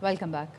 Welcome back.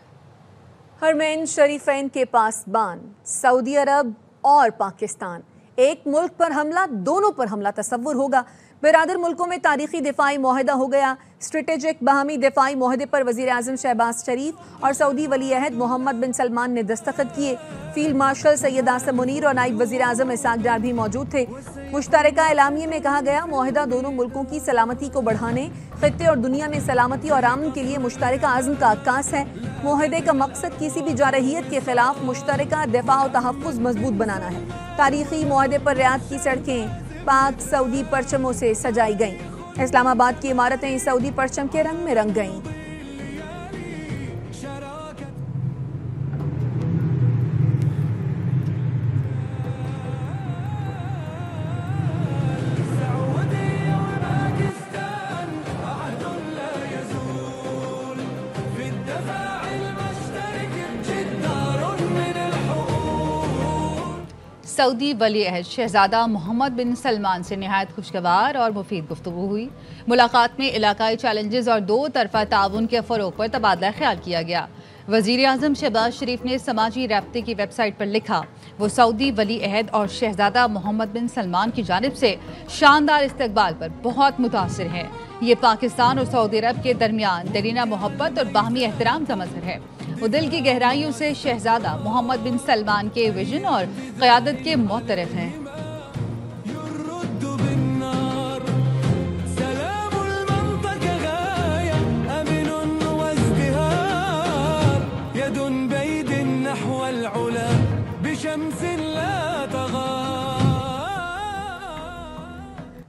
हरमैन शरीफैन के पासबान Saudi अरब और पाकिस्तान, एक मुल्क पर हमला, दोनों पर हमला तस्वुर होगा। बिरादर मुल्कों में तारीखी दिफाई मुआहदा हो गया। स्ट्रेटेजिक बहमी दिफाई मुआहदे पर वज़ीर आज़म शहबाज शरीफ और सऊदी वली अहद मोहम्मद बिन सलमान ने दस्तखत किए। फील्ड मार्शल सैयद आसम मुनीर और नायब वज़ीर आज़म इसाक डार भी मौजूद थे। मुश्तरका एलामिये में कहा गया, मुआहदा दोनों मुल्कों की सलामती को बढ़ाने, खित्ते और दुनिया में सलामती और अमन के लिए मुश्तरका आज़म का अक्कास है। मुआहदे का मकसद किसी भी जारहियत के खिलाफ मुश्तरका दिफा और तहफ़्फ़ुज़ मजबूत बनाना है। तारीखी मुआहदे पर रियाद की सड़कें पाक सऊदी परचमों से सजाई गईं। इस्लामाबाद की इमारतें सऊदी परचम के रंग में रंग गईं। सऊदी वली अहद शहजादा मोहम्मद बिन सलमान से नहायत खुशगवार और मुफीद गुफ्तगू हुई। मुलाकात में इलाकाई चैलेंजेस और दो तरफा ताउन के फ़रोग पर तबादला ख्याल किया गया। वज़ीर आज़म शहबाज शरीफ ने समाजी राब्ते की वेबसाइट पर लिखा, वो सऊदी वली अहद और शहजादा मोहम्मद बिन सलमान की जानिब से शानदार इस्तकबाल पर बहुत मुतासिर हैं। ये पाकिस्तान और सऊदी अरब के दरमियान दरीना मोहब्बत और बाहमी एहतराम का मज़हर है। वो दिल की गहराइयों से शहजादा मोहम्मद बिन सलमान के विजन और क़यादत के मोहतरफ हैं।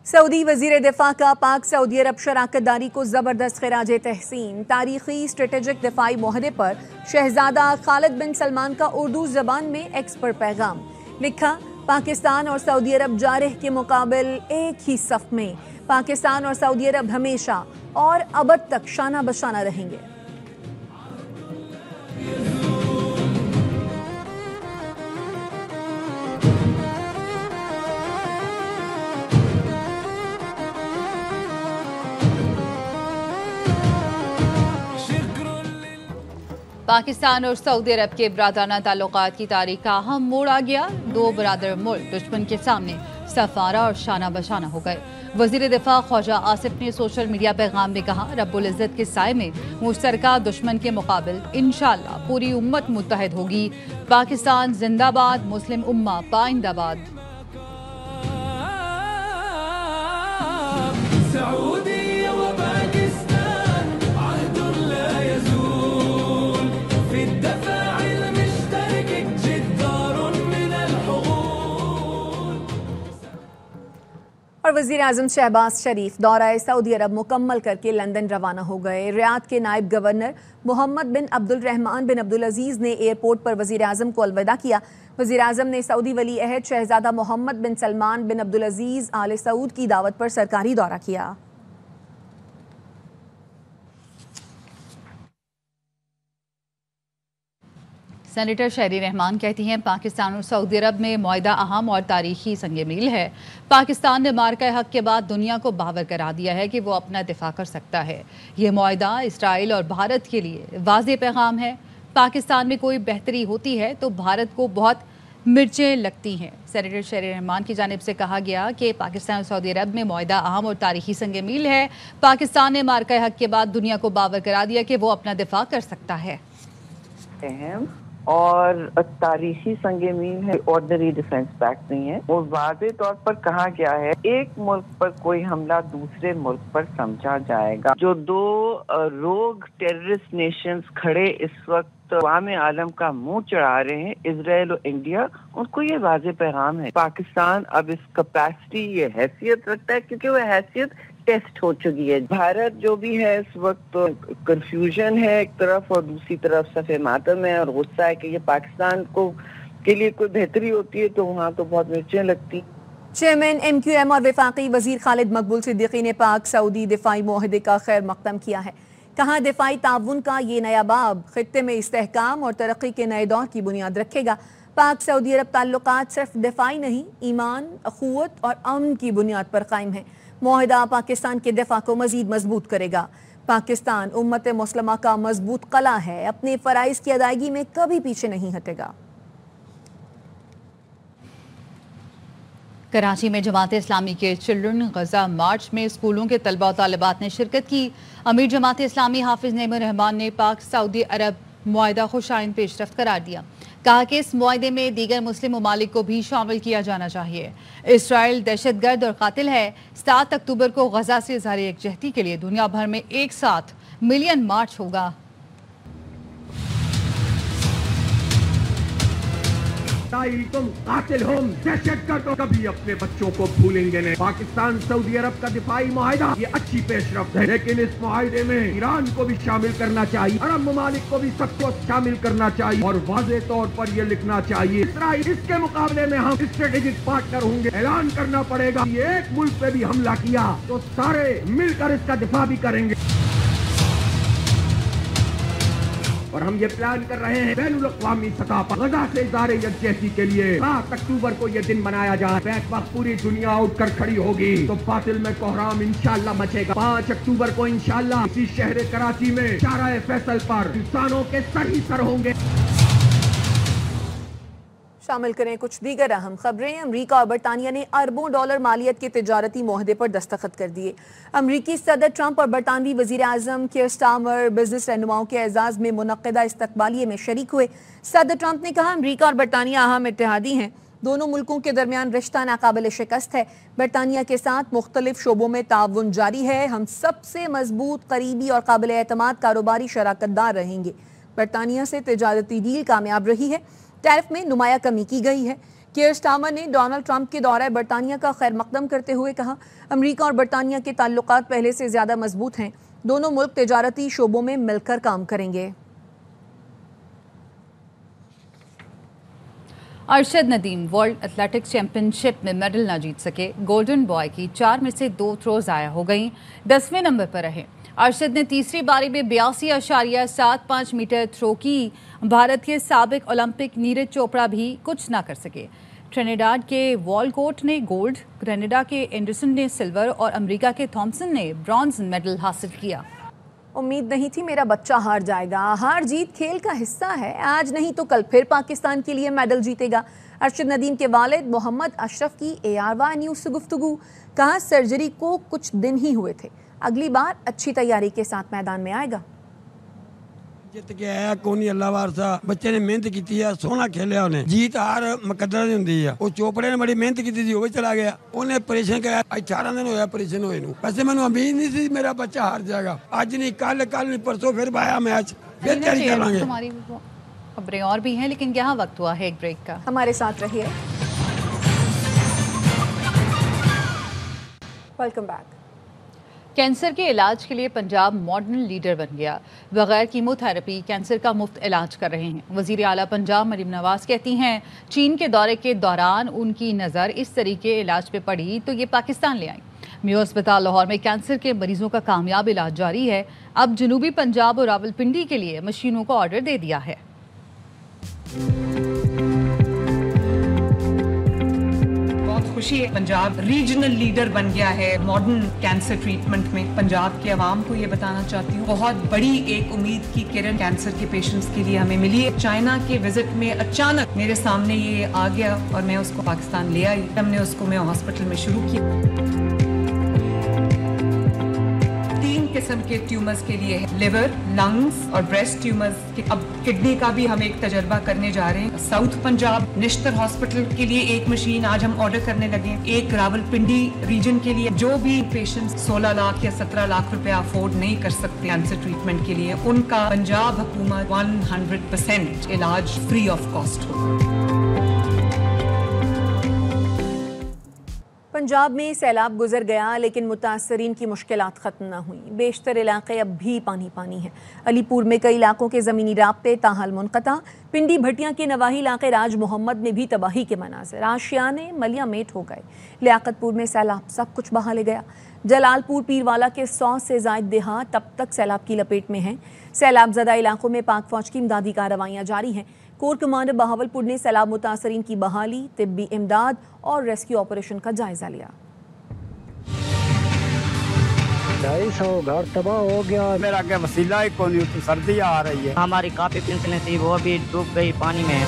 सऊदी वज़ीर दिफा का पाक सऊदी अरब शराकतदारी को ज़बरदस्त खिराज तहसीन। तारीखी स्ट्रेटेजिक दिफाई मुआहदे पर शहजादा खालिद बिन सलमान का उर्दू ज़बान में एक्स पर पैगाम लिखा, पाकिस्तान और सऊदी अरब जारह के मुकाबिल एक ही सफ़ में। पाकिस्तान और सऊदी अरब हमेशा और अबद तक शाना बशाना रहेंगे। पाकिस्तान और सऊदी अरब के बरादराना ताल्लुकात की तारीख का अहम मोड़ आ गया। दो बरादर मुल्क दुश्मन के सामने सफारा और शाना बशाना हो गए। वज़ीर दिफा ख्वाजा आसिफ ने सोशल मीडिया पैगाम में कहा, रब्बुल इज़्ज़त के साए में मुश्तरका दुश्मन के मुकाबिल इंशाअल्लाह पूरी उम्मत मुत्तहिद होगी। पाकिस्तान जिंदाबाद, मुस्लिम उम्मा पाइंदाबाद। और वज़ीर आज़म शहबाज शरीफ दौरा सऊदी अरब मुकम्मल करके लंदन रवाना हो गए। रियाद के नायब गवर्नर मोहम्मद बिन अब्दुल रहमान बिन अब्दुल अजीज़ ने एयरपोर्ट पर वज़ीर आज़म को अलविदा किया। वज़ीर आज़म ने सऊदी वली अहद शहजादा मोहम्मद बिन सलमान बिन अब्दुल अजीज़ आले सऊद की दावत पर सरकारी दौरा किया। सेनेटर शहरी रहमान कहती हैं, पाकिस्तान और सऊदी अरब में मुआहदा अहम और तारीखी संग मील है। पाकिस्तान ने मार्का हक के बाद दुनिया को बावर करा दिया है कि वो अपना दिफा कर सकता है। ये मुआहदा इसराइल और भारत के लिए वाज़ेह पैगाम है। पाकिस्तान में कोई बेहतरी होती है तो भारत को बहुत मिर्चें लगती हैं। सेनेटर शहरी रहमान की जानिब से कहा गया कि पाकिस्तान और सऊदी अरब में मुआहदा अहम और तारीखी संग मील है। पाकिस्तान ने मार्का हक के बाद दुनिया को बावर करा दिया कि वो अपना दिफा कर सकता है और तारीखी संगे मील है, ऑर्डनरी डिफेंस पैक्ट नहीं है। और वाज़े तौर पर कहा गया है, एक मुल्क पर कोई हमला दूसरे मुल्क पर समझा जाएगा। जो दो रोग टेररिस्ट नेशंस खड़े इस वक्त अवाम आलम का मुंह चढ़ा रहे हैं, इजराइल और इंडिया, उनको ये वाज़े पैगाम है। पाकिस्तान अब इस कैपेसिटी, ये हैसियत रखता है क्योंकि वो हैसियत टेस्ट हो चुकी है। भारत जो भी है इस वक्त कंफ्यूजन है एक तरफ और दूसरी तरफ सफ़े मातम है और गुस्सा है कि ये पाकिस्तान को के लिए कोई बेहतरी होती है तो वहाँ तो बहुत मिर्चें लगती। चेयरमैन MQM और वफाकी वजीर खालिद मकबूल सिद्दीकी ने पाक सऊदी दिफाई मुआहदे का खैर मकदम किया है। कहा, दिफाई ताउन का ये नया बाब खित्ते में इस्तेहकाम और तरक्की के नए दौर की बुनियाद रखेगा। पाक सऊदी अरब ताल्लुकात सिर्फ दिफाई नहीं, ईमान, अखुवत और अमन की बुनियाद पर कायम है। मुआहदा पाकिस्तान के दिफा को मजीद मजबूत करेगा। पाकिस्तान उम्मत मुस्लिमा का मजबूत कला है, अपने फराइज की अदायगी में कभी पीछे नहीं हटेगा। कराची में जमात इस्लामी के चिल्ड्रन गजा मार्च में स्कूलों के तलबा और तालिबात ने शिरकत की। अमीर जमात इस्लामी हाफिज नईमुर रहमान ने पाक सऊदी अरब मुआहिदा खुशाइन पेशरफ्त करार दिया। कहा कि इस मुआहिदे में दीगर मुस्लिम ममालिक को भी शामिल किया जाना चाहिए। इसराइल दहशतगर्द और कातिल है। 7 अक्टूबर को गजा से इज़हार यकजहती के लिए दुनिया भर में एक साथ मिलियन मार्च होगा। तुम कातिल हो, दहशतगर्द हो, कभी अपने बच्चों को भूलेंगे नहीं। पाकिस्तान सऊदी अरब का दिफाई मुआहिदा ये अच्छी पेशरफ्त है, लेकिन इस मुआहिदे में ईरान को भी शामिल करना चाहिए, अरब ममालिक को भी सबको शामिल करना चाहिए और वाज़े तौर पर ये लिखना चाहिए इसराइल इसके मुकाबले में हम स्ट्रेटेजिक पार्टनर होंगे। ऐलान करना पड़ेगा एक मुल्क पे भी हमला किया तो सारे मिलकर इसका दिफा भी करेंगे। और हम ये प्लान कर रहे हैं बैनुल अक़वामी सतह पर गजा से इज़हार यकजहती के लिए 7 अक्टूबर को ये दिन मनाया जाए। बैक वक्त पूरी दुनिया उठकर खड़ी होगी तो बातिल में कोहराम इंशाअल्लाह मचेगा। 5 अक्टूबर को इंशाअल्लाह इसी शहर कराची में शाहराए फैसल पर इंसानों के सर ही सर होंगे। शामिल करें कुछ दीगर अहम खबरें। अमरीका और बरतानिया ने अरबों डॉलर मालियत के तिजारती मुआहदे पर दस्तखत कर दिए। अमरीकी सदर ट्रंप और बरतानवी वजीर आजम कियर स्टारमर बिजनेस रहनुमाओं के एजाज में मुनक्किदा इस्तकबालिये में शरीक हुए। सदर ट्रंप ने कहा, अमरीका और बरतानिया अहम इत्तेहादी हैं, दोनों मुल्कों के दरमियान रिश्ता नाकाबिल शिकस्त है। बरतानिया के साथ मुख्तलिफ शोबों में ताउन जारी है। हम सबसे मजबूत, करीबी और काबिल एतमाद कारोबारी शराकतदार रहेंगे। बरतानिया से तिजारती डील कामयाब रही है। टैरिफ में नुमाया कमी की गई है। कियर स्टारमर ने डोनाल्ड ट्रंप के दौरे बरतानिया का खैर मकदम करते हुए कहा, अमरीका और बरतानिया के ताल्लुकात पहले से ज़्यादा मजबूत हैं। दोनों मुल्क तिजारती शोबों में मिलकर काम करेंगे। Arshad Nadeem world athletics championship में मेडल न जीत सके। गोल्डन बॉय की 4 में से 2 थ्रो ज़ाया हो गई। 10वें नंबर पर रहे। अरशद ने तीसरी बारी में 82.75 मीटर थ्रो की। भारत के साबिक ओलंपिक नीरज चोपड़ा भी कुछ ना कर सके। ट्रिनिडाड के वॉलकोट ने गोल्ड, कनाडा के एंडरसन ने सिल्वर और अमेरिका के थॉमसन ने ब्रॉन्ज मेडल हासिल किया। उम्मीद नहीं थी मेरा बच्चा हार जाएगा। हार जीत खेल का हिस्सा है। आज नहीं तो कल फिर पाकिस्तान के लिए मेडल जीतेगा। अरशद नदीम के वालिद मोहम्मद अशरफ की ARY न्यूज़ से गुफ्तगू। कहा, सर्जरी को कुछ दिन ही हुए थे, अगली बार अच्छी तैयारी के साथ मैदान में आएगा। जित के आया कोनी अल्लाह वारसा। बच्चे ने मेहनत की है, सोना खेलिया, उन्हें जीत हार मुकद्दर दी हुंदी है। वो चोपड़े ने बड़ी मेहनत की थी, वो चला गया। उन्हें ऑपरेशन कराया, 18 दिन होया ऑपरेशन होए नूं। वैसे मैंने उम्मीद नहीं थी मेरा बच्चा हार जाएगा। आज नहीं, कल नहीं, परसों फिर आया मैच, फिर तैयारी करेंगे। हमारी खबरें और भी हैं, लेकिन यहाँ वक्त हुआ है एक ब्रेक का। हमारे साथ रहिए। Welcome back. कैंसर के इलाज के लिए पंजाब मॉडर्न लीडर बन गया। बगैर कीमोथेरेपी कैंसर का मुफ्त इलाज कर रहे हैं। वज़ीर आला पंजाब मरीम नवाज कहती हैं, चीन के दौरे के दौरान उनकी नज़र इस तरीके इलाज पे पड़ी तो ये पाकिस्तान ले आई। मियो अस्पताल लाहौर में कैंसर के मरीजों का कामयाब इलाज जारी है। अब जनूबी पंजाब और रावलपिंडी के लिए मशीनों का ऑर्डर दे दिया है। खुशी है, पंजाब रीजनल लीडर बन गया है मॉडर्न कैंसर ट्रीटमेंट में। पंजाब के अवाम को ये बताना चाहती हूँ, बहुत बड़ी एक उम्मीद की किरण कैंसर के पेशेंट्स के लिए हमें मिली है। चाइना के विजिट में अचानक मेरे सामने ये आ गया और मैं उसको पाकिस्तान ले आई। हमने उसको मैं हॉस्पिटल में शुरू किया। 3 किस्म के ट्यूमर्स के लिए है, लिवर, लंग्स और ब्रेस्ट ट्यूमर्स। अब किडनी का भी हम एक तजर्बा करने जा रहे हैं। साउथ पंजाब निश्तर हॉस्पिटल के लिए एक मशीन आज हम ऑर्डर करने लगे। एक रावलपिंडी रीजन के लिए जो भी पेशेंट्स 16 लाख या 17 लाख रुपए अफोर्ड नहीं कर सकते कैंसर ट्रीटमेंट के लिए, उनका पंजाब हुकूमत 100% इलाज फ्री ऑफ कॉस्ट हो। पंजाब में सैलाब गुजर गया, लेकिन मुतासरीन की मुश्किलात ख़त्म न हुई। बेशतर इलाके अब भी पानी पानी हैं। अलीपुर में कई इलाकों के ज़मीनी राब्ते ताहाल मुनक़ता। पिंडी भटियां के नवाही इलाके राज मोहम्मद में भी तबाही के मनाज़र। आशियाने मलिया मेट हो गए। लियाकतपुर में सैलाब सब कुछ बहा ले गया। जलालपुर पीरवाला के 100 से ज़ायद देहात तब तक सैलाब की लपेट में हैं। सैलाब ज़दा इलाकों में पाक फ़ौज की इमदादी कार्रवाइयाँ जारी हैं। कोर कमांडर बहावलपुर ने सैलाब मुतासरीन की बहाली, तिब्बी इमदाद और रेस्क्यू ऑपरेशन का जायजा लिया। 250 घर तबाह हो गया। मेरा आगे वसीला ही कौन, तो सर्दी आ रही है। हमारी काफी पेंसिलें थी वो भी डूब गई पानी में।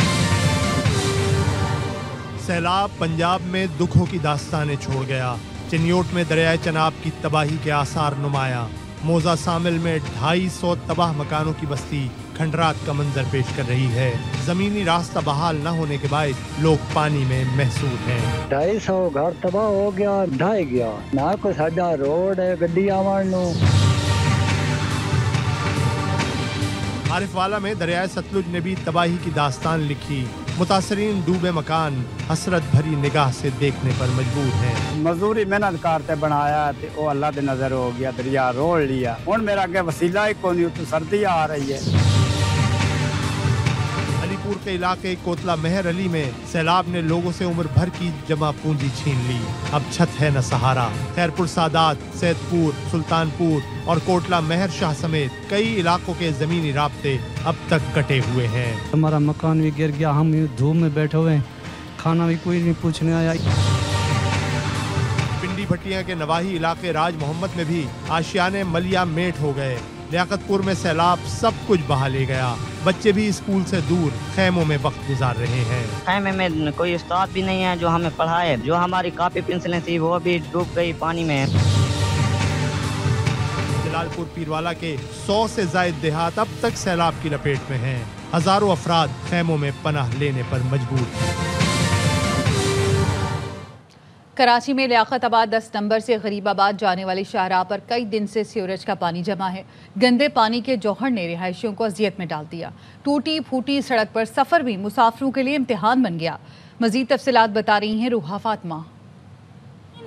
सैलाब पंजाब में दुखों की दास्तानें छोड़ गया। चिन्योट में दरियाए चनाब की तबाही के आसार नुमाया। मोजा शामिल में 250 तबाह मकानों की बस्ती खंडरात का मंजर पेश कर रही है। जमीनी रास्ता बहाल न होने के बाद लोग पानी में महसूर हैं। 250 घर तबाह हो गया, ढाई गया ना कोई साडा रोड है गड्डी आवन नू। आरिफवाला में दरियाए सतलुज ने भी तबाही की दास्तान लिखी। मुतासरीन डूबे मकान हसरत भरी निगाह से देखने पर मजबूर हैं। मजदूरी मेहनत करते बनाया ते ओ अल्लाह दे नजर हो गया, दरिया रोड़ लिया। हुन मेरा आगे वसीला ही कोई, तो सर्दी आ रही है। अलीपुर के इलाके कोतला मेहर अली में सैलाब ने लोगों से उम्र भर की जमा पूंजी छीन ली। अब छत है न सहारा। खैरपुर सादात, सैदपुर, सुल्तानपुर और कोटला मेहर शाह समेत कई इलाकों के जमीनी राब्ते अब तक कटे हुए हैं। हमारा मकान भी गिर गया, हम धूप में बैठे हुए हैं, खाना भी कोई नहीं पूछने आया। पिंडी भटिया के नवाही इलाके राज मोहम्मद में भी आशियाने मलिया मेट हो गए। लियाकतपुर में सैलाब सब कुछ बहा ले गया। बच्चे भी स्कूल से दूर खैमों में वक्त गुजार रहे हैं। खैमे में कोई उस्ताद भी नहीं है जो हमें पढ़ाए। जो हमारी कापी पेंसिलें थी वो भी डूब गई पानी में। जलालपुर पीरवाला के 100 से ज्यादा देहात अब तक सैलाब की लपेट में हैं। हजारों अफराद खैमों में पनाह लेने पर मजबूर हैं। कराची में लियाकताबाद 10 नंबर से गरीबाबाद जाने वाली शाहराह पर कई दिन से सीवरेज का पानी जमा है। गंदे पानी के जौहर ने रिहायशियों को अजियत में डाल दिया। टूटी फूटी सड़क पर सफ़र भी मुसाफिरों के लिए इम्तिहान बन गया। मज़ीद तफसीलात बता रही हैं रूहा फातिमा।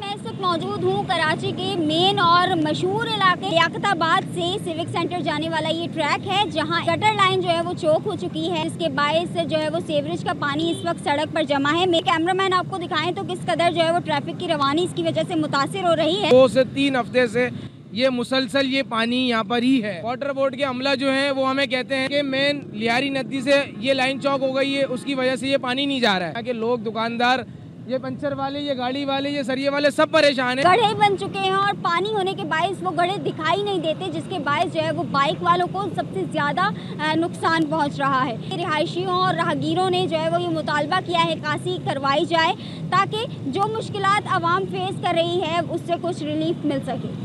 मैं इस वक्त मौजूद हूँ कराची के मेन और मशहूर इलाके लियाकताबाद से सिविक सेंटर जाने वाला ये ट्रैक है, जहाँ गटर लाइन जो है वो चौक हो चुकी है। इसके बायस जो है वो सीवरेज का पानी इस वक्त सड़क पर जमा है। मेरे कैमरामैन आपको दिखाएं तो किस कदर जो है वो ट्रैफिक की रवानी इसकी वजह से मुतासिर हो रही है। 2 से 3 हफ्ते से ये मुसलसल ये पानी यहाँ पर ही है। वाटर बोर्ड के अमला जो है वो हमें कहते हैं कि मेन लियारी नदी से ये लाइन चौक हो गई है, उसकी वजह से ये पानी नहीं जा रहा है। कि लोग, दुकानदार, ये पंचर वाले, ये गाड़ी वाले, ये सरिये वाले सब परेशान हैं। गड्ढे बन चुके हैं और पानी होने के बायस वो गड्ढे दिखाई नहीं देते, जिसके बायस जो है वो बाइक वालों को सबसे ज़्यादा नुकसान पहुंच रहा है। रिहायशियों और राहगीरों ने जो है वो ये मुतालबा किया है कासी करवाई जाए ताकि जो मुश्किलात आवाम फेस कर रही है उससे कुछ रिलीफ मिल सके।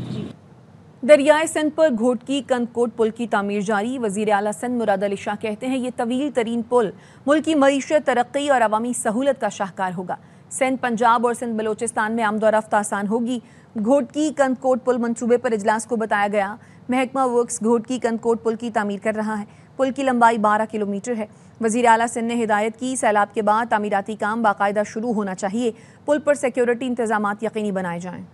दरियाए सिंध पर घोटकी कंदकोट पुल की तामीर जारी। वज़ीर आला सिंध मुराद अली शाह कहते हैं ये तवील तरीन पुल मुल्क की मईशत, तरक्की और अवामी सहूलत का शाहकार होगा। सिंध पंजाब और सिंध बलोचिस्तान में आमदोरफ्त आसान होगी। घोटकी कंदकोट पुल मंसूबे पर इजलास को बताया गया। महकमा वर्क्स घोटकी कंदकोट पुल की तामीर कर रहा है। पुल की लंबाई 12 किलोमीटर है। वज़ीर आला सिंध ने हिदायत की सैलाब के बाद तामीराती काम बाकायदा शुरू होना चाहिए। पुल पर सिक्योरिटी इंतजामात यकीनी बनाए जाएँ।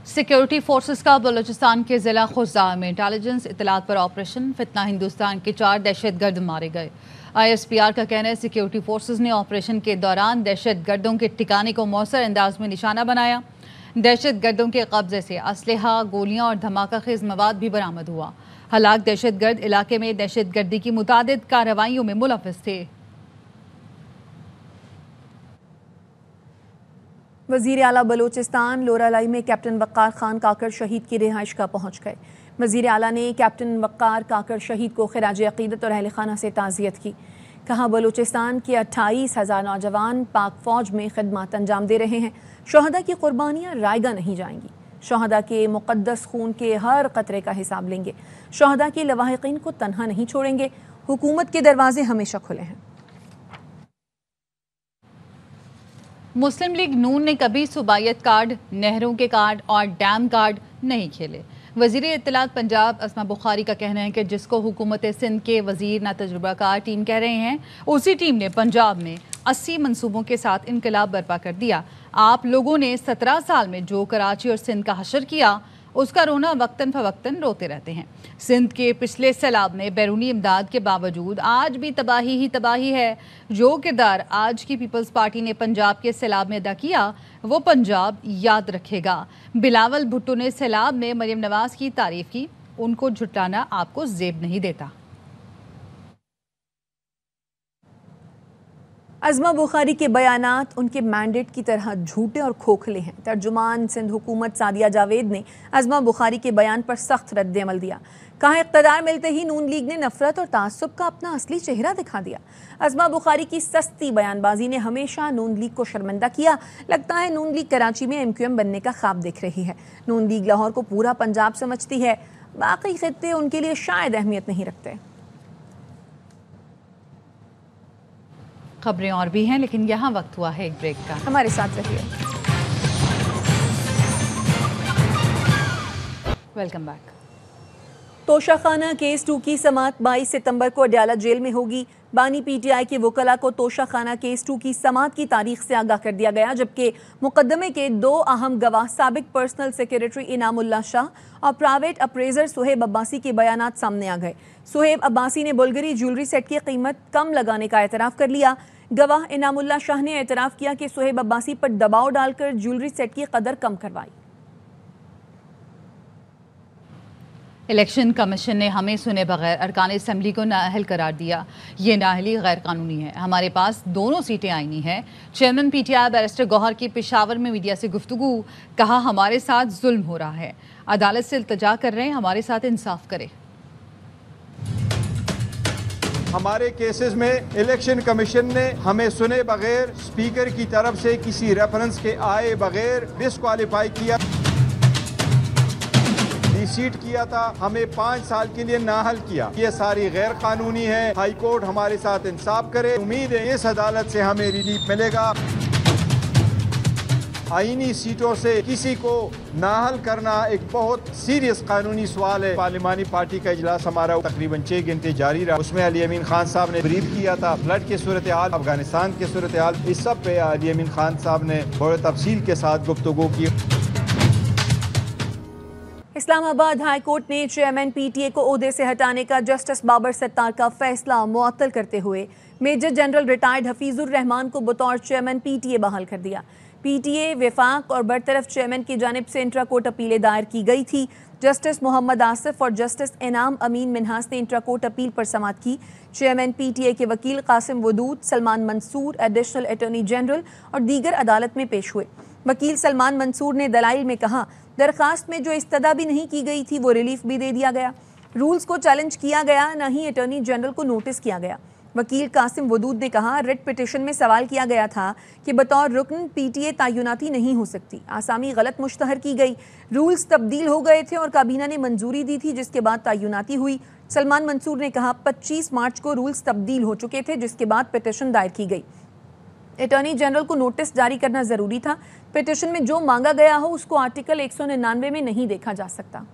सिक्योरिटी फोर्सेस का बलूचिस्तान के ज़िला खुजा में इंटेलिजेंस इतलात पर ऑपरेशन। फितना हिंदुस्तान के 4 दहशतगर्द मारे गए। ISPR का कहना है सिक्योरिटी फोर्सेस ने ऑपरेशन के दौरान दहशतगर्दों के ठिकाने को मौसर अंदाज में निशाना बनाया। दहशतगर्दों के कब्जे से असलहा, गोलियां और धमाका खेज मवाद भी बरामद हुआ। हलाक दहशतगर्द इलाके में दहशतगर्दी की मुतादिद कार्रवाइयों में मुलव्वस थे। वज़ीर आला बलूचिस्तान लोरालाई में कैप्टन वक़ार खान काकर शहीद की रिहाइश का पहुँच गए। वज़ीर आला ने कैप्टन वक़ार काकर शहीद को खिराज अक़ीदत और अहल खाना से ताज़ियत की। कहा बलूचिस्तान के 28,000 नौजवान पाक फ़ौज में खिदमत अंजाम दे रहे हैं। शहदा की कुर्बानियाँ रायगा नहीं जाएंगी। शहदा के मुक़द्दस खून के हर कतरे का हिसाब लेंगे। शहदा के लवाहिकीन को तन्हा नहीं छोड़ेंगे। हुकूमत के दरवाजे हमेशा खुले हैं। मुस्लिम लीग नून ने कभी सूबायत कार्ड, नहरों के कार्ड और डैम कार्ड नहीं खेले। वज़ीर इत्तलात पंजाब अस्मा बुखारी का कहना है कि जिसको हुकूमत सिंध के वज़ीर ना तजुर्बाकार टीम कह रहे हैं, उसी टीम ने पंजाब में 80 मनसूबों के साथ इनकलाब बर्पा कर दिया। आप लोगों ने 17 साल में जो कराची और सिंध का हशर किया, उसका रोना वक्तन फवक्तन रोते रहते हैं। सिंध के पिछले सैलाब में बैरूनी इमदाद के बावजूद आज भी तबाही ही तबाही है। जो किरदार आज की पीपल्स पार्टी ने पंजाब के सैलाब में अदा किया, वो पंजाब याद रखेगा। बिलावल भुट्टो ने सैलाब में मरियम नवाज की तारीफ की। उनको झुटलाना आपको जेब नहीं देता। अज़मा बुखारी के बयानात उनके मैंडेट की तरह झूठे और खोखले हैं। तर्जुमान सिंध हुकूमत सादिया जावेद ने अज़मा बुखारी के बयान पर सख्त रद्द-ए-अमल दिया। कहा, इक़्तिदार मिलते ही नून लीग ने नफरत और तासुब का अपना असली चेहरा दिखा दिया। अज़मा बुखारी की सस्ती बयानबाजी ने हमेशा नून लीग को शर्मिंदा किया। लगता है नून लीग कराची में MQM बनने का ख्वाब देख रही है। नून लीग लाहौर को पूरा पंजाब समझती है, बाकी खित्ते उनके लिए शायद अहमियत नहीं रखते। खबरें और भी हैं, लेकिन यहाँ वक्त हुआ है एक ब्रेक का। हमारे साथ रहिए। Welcome back. तोशाखाना केस 2 की समाअत 22 सितंबर को अडयाला जेल में होगी। बानी PTI के वकला को तोशाखाना केस 2 की समाअत की तारीख से आगाह कर दिया गया, जबकि मुकदमे के 2 अहम गवाह साबिक पर्सनल सेक्रेटरी इनामुल्लाह शाह और प्राइवेट अप्रेजर सुहेब अब्बासी के बयानात सामने आ गए। सुहेब अब्बासी ने बुल्गरी ज्वेलरी सेट की कीमत कम लगाने का एतराफ़ कर लिया। गवाह इनामुल्लाह शाह ने एतराफ़ किया कि सुहेब अब्बासी पर दबाव डालकर ज्वेलरी सेट की कदर कम करवाई। इलेक्शन कमीशन ने हमें सुने बगैर अरकान असम्बली को नाअहल करार दिया। ये नाअहली गैर कानूनी है। हमारे पास दोनों सीटें आईनी हैं। चेयरमैन PTI बैरिस्टर गौहर की पेशावर में मीडिया से गुफ्तगू। कहा, हमारे साथ जुल्म हो रहा है। अदालत से इल्तजा कर रहे हैं, हमारे साथ इंसाफ करे। हमारे केसेस में इलेक्शन कमीशन ने हमें सुने बगैर स्पीकर की तरफ से किसी रेफरेंस के आए बगैर डिस्क्वालीफाई किया, सीट किया था, हमें 5 साल के लिए नाअहल किया। ये सारी गैर कानूनी है। हाई कोर्ट हमारे साथ इंसाफ करे। उम्मीद है इस अदालत से हमें रिलीफ मिलेगा। आईनी सीटों से किसी को नाअहल करना एक बहुत सीरियस कानूनी सवाल है। पार्लिमानी पार्टी का इजलास हमारा तकरीबन 6 घंटे जारी रहा। उसमें अली अमीन खान साहब ने ब्रीफ किया था फ्लड की सूरत हाल, अफगानिस्तान की सूरत हाल, इस सब पे अली अमीन खान साहब ने बड़े तफसील के साथ गुफ्तगू की। इस्लामाबाद हाई कोर्ट ने चेयरमैन PTA को ओहदे से हटाने का जस्टिस बाबर सत्तार का फैसला मुअत्तल करते हुए major general retired Hafeezur Rehman को बतौर चेयरमैन PTA बहाल कर दिया। PTA, वफाक और बरतरफ चेयरमैन की जानिब से इंट्रा कोर्ट अपीलें दायर की गई थी। जस्टिस मोहम्मद आसिफ और जस्टिस इनाम अमीन मिन्हास ने इंट्रा कोर्ट अपील पर समाअत की। चेयरमैन PTA के वकील Qasim Wadood, Salman Mansoor, additional attorney general और दीगर अदालत में पेश हुए। वकील सलमान मंसूर ने दलाइल में कहा, दरखास्त में जो इस्तदा भी नहीं की गई थी वो रिलीफ भी दे दिया गया। रूल्स को चैलेंज किया गया, न ही अटॉर्नी जनरल को नोटिस किया गया। वकील कासिम वदूद ने कहा, रिट पिटिशन में सवाल किया गया था कि बतौर रुकन PTA तयनाती नहीं हो सकती। आसामी गलत मुश्तहर की गई, रूल्स तब्दील हो गए थे और काबीना ने मंजूरी दी थी, जिसके बाद तयनाती हुई। सलमान मंसूर ने कहा, 25 मार्च को रूल्स तब्दील हो चुके थे, जिसके बाद पिटिशन दायर की गई। अटॉर्नी जनरल को नोटिस जारी करना जरूरी था। पिटिशन में जो मांगा गया हो उसको आर्टिकल 199 में नहीं देखा जा सकता।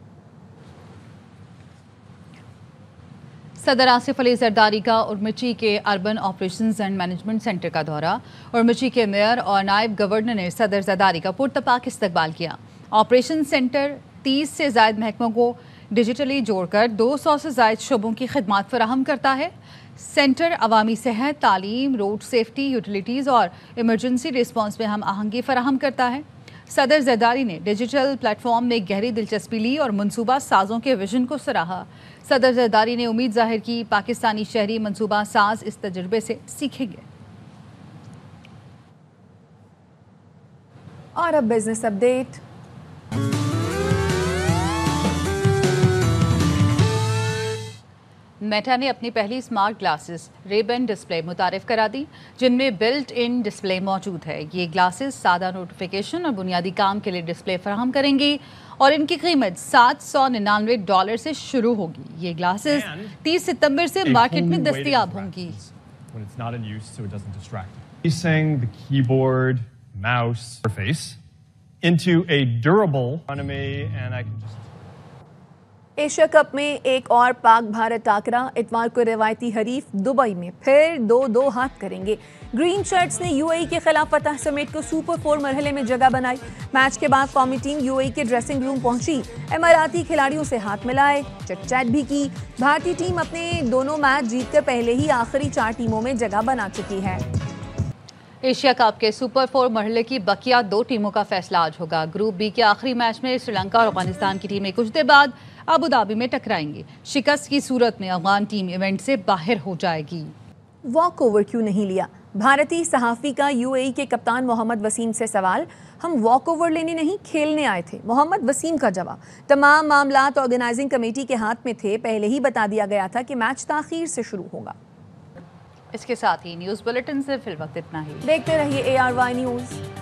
सदर आसिफ अली जरदारी का उर्मची के urban operations and management centre का दौरा। उर्मची के मेयर और नायब गवर्नर ने सदर जरदारी का पुरतपाक इस्तकबाल किया। ऑपरेशन सेंटर 30 से ज़ायद महकमों को डिजिटली जोड़कर 200 से ज़ायद शोबों की खिदमात फराहम करता है। सेंटर अवामी सेहत, तालीम, रोड सेफ्टी, यूटिलिटीज़ और इमरजेंसी रिस्पॉन्स में हम आहंगी फराहम करता है। सदर जरदारी ने डिजिटल प्लेटफॉर्म में गहरी दिलचस्पी ली और मनसूबा साजों के विजन को सराहा। सदर जरदारी ने उम्मीद जाहिर की पाकिस्तानी शहरी मनसूबा साज इस तजुर्बे से सीखेंगे। और अब बिजनेस अपडेट। मेटा ने अपनी पहली स्मार्ट ग्लासेस रेबन डिस्प्ले मुतारिफ करा दी, जिनमें बिल्ट इन डिस्प्ले मौजूद है। ये ग्लासेस सादा नोटिफिकेशन और बुनियादी काम के लिए डिस्प्ले फराहम करेंगी और इनकी कीमत $799 से शुरू होगी। ये ग्लासेस 30 सितंबर से मार्केट में दस्तयाब होंगी। एशिया कप में एक और पाक भारत टाकरा। इतवार को रिवायती हरीफ दुबई में फिर 2-2 हाथ करेंगे। ग्रीन शर्ट्स ने UAE के खिलाफ फतह समेत को सुपर 4 मरहले में जगह बनाई। मैच के बाद कौमी टीम UAE के ड्रेसिंग रूम पहुंची, इमाराती खिलाड़ियों से हाथ मिलाए, चिट-चैट भी की। भारतीय टीम अपने दोनों मैच जीतकर पहले ही आखिरी 4 टीमों में जगह बना चुकी है। एशिया कप के सुपर 4 मरहले की बकिया 2 टीमों का फैसला आज होगा। ग्रुप बी के आखिरी मैच में श्रीलंका और अफगानिस्तान की टीमें कुछ देर बाद अबू धाबी में टकराएंगी। शिकस्त की सूरत में अफगान टीम इवेंट से बाहर हो जाएगी। वॉक ओवर क्यों नहीं लिया? भारतीय सहाफ़ी का यूएई के कप्तान मोहम्मद वसीम से सवाल, हम वॉक ओवर लेने नहीं खेलने आए थे। मोहम्मद वसीम का जवाब, तमाम मामलात ऑर्गेनाइजिंग कमेटी के हाथ में थे, पहले ही बता दिया गया था कि मैच ताख़ीर से शुरू होगा। इसके साथ ही न्यूज़ बुलेटिन से फिल वक्त इतना ही। देखते रहिए ARY न्यूज़।